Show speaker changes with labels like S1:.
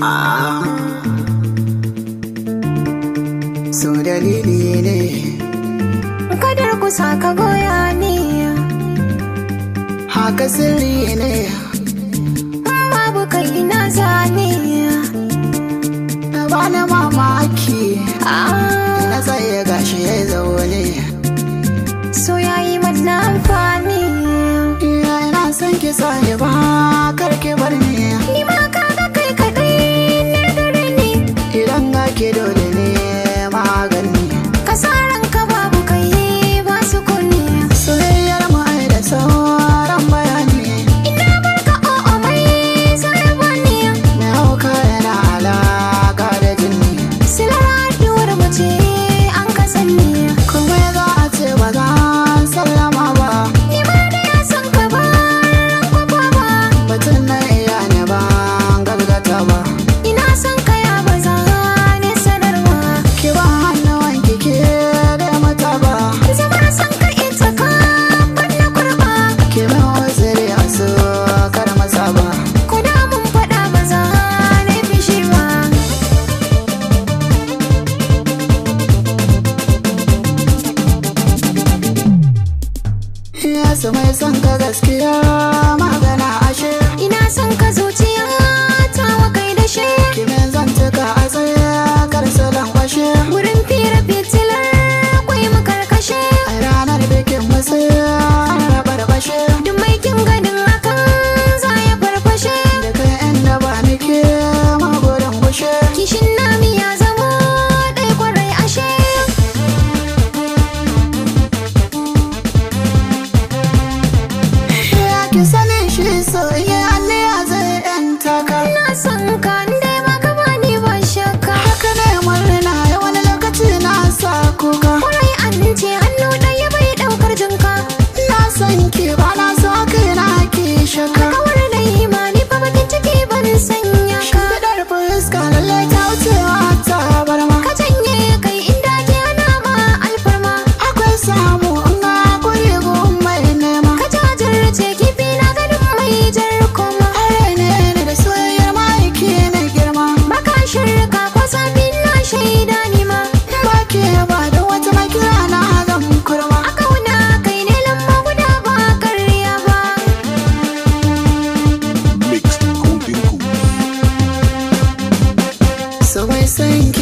S1: Ah, so dalili ne
S2: kadar kusa ka goya ni,
S1: haka sirri ne
S2: babu kai na zane.
S1: na bani mamaki na
S2: Ah,
S1: tsaye gashi ya zaune.
S2: so yayi mana amfani,
S1: Ina son ki sani ba karki bar ni,
S2: ni ma kaga kai kadai na gare ni.
S1: idan ga ki dole ne magani.
S2: Kasaran ka babu kai ba su kunni,
S1: Soyayyar mu ai da sauran bayani,
S2: ina barka o'o mai zai bani.
S1: mai hauka yana alaka da jini.
S2: Silar haduwar mu ce an ka sanni,
S1: Kuma za a ce ba za a sallama ba,
S2: ni ma da ya san ka ba ran kwafa ba.
S1: batun na iya ne ba gargata ba.
S2: Ina son ka ya baza ne sanarwa,
S1: Ki ba hannuwan ki ke da mata ba,
S2: zamar son ka ita ka ban na kurba.
S1: ki min waziri a su kar masa ba.
S2: Ko da mun faɗa baza ne fishi ba.
S1: Ya su mai son ka gaskiya magana ashe,
S2: Ina son ka zuciya ta wa kai da shi,
S1: ki min zantuka a tsaye kar su lankwashe.
S2: wurin fira fitilar kwai mu karkashe.
S1: A ranar bikin musu an rabar bashe,
S2: Duk mai kin ganin hakan za ya farfashe.
S1: da kai inda ba ni ke magudan gushe.
S2: Kishin nami ya zama ɗai kwarai ashe.
S1: Ya ki sani shi soyayya ne a zai yan taka.
S2: Na son ka dai ma ka bani ban shakka.
S1: Haka ne murna ya wani lokaci na sa kuka.
S2: Kwarai an ce hannu ɗaya bai ɗaukar jinka.
S1: Na san ki ba na so kai na ki shaka.
S2: Kawar da imani fa bakin ciki ban sanya ka.
S1: Shimfiɗar fuska lalle ta wucewa ta barma.
S2: Ka janye kai inda ke hana ma alfarma.
S1: Akwai samu in ga guri gun mai nema.
S2: Ka jajirce kifi na ganin mai jar koma.
S1: Are ne ni da soyayyar ma'aiki mai girma.
S2: Baka shirka ko safi na shaida ni ma.
S1: Ba ke ba da wata makira na zan kurma.
S2: A kauna kai ne lamba guda ba karya ba.
S3: Mixed Golden Goose.
S1: So mai san ki